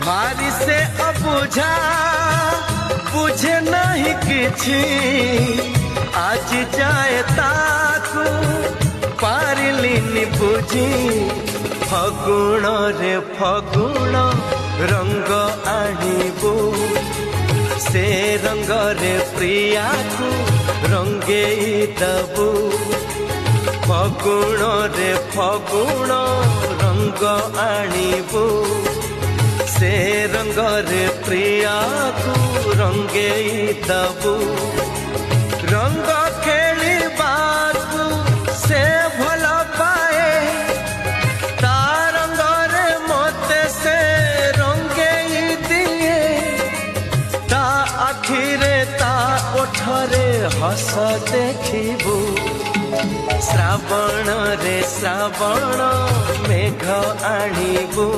भारी से अबुझा बुझे नहीं किछि आज जाए ताकू पारिलिनी बुझी फगुण रे फगुण रंग आनिबू से रंग रे प्रिया को रंगे दबू फगुण रे फगुण रंग आनिबू से रंग रे प्रिया को रंगे दबू रंग खेलिबाकू से भल पाए ता रंग रे मते से रंगे दिए ता आखिरे ता ओठरे हस देखिबू श्रावण रे श्रावण मेघ आनिबू।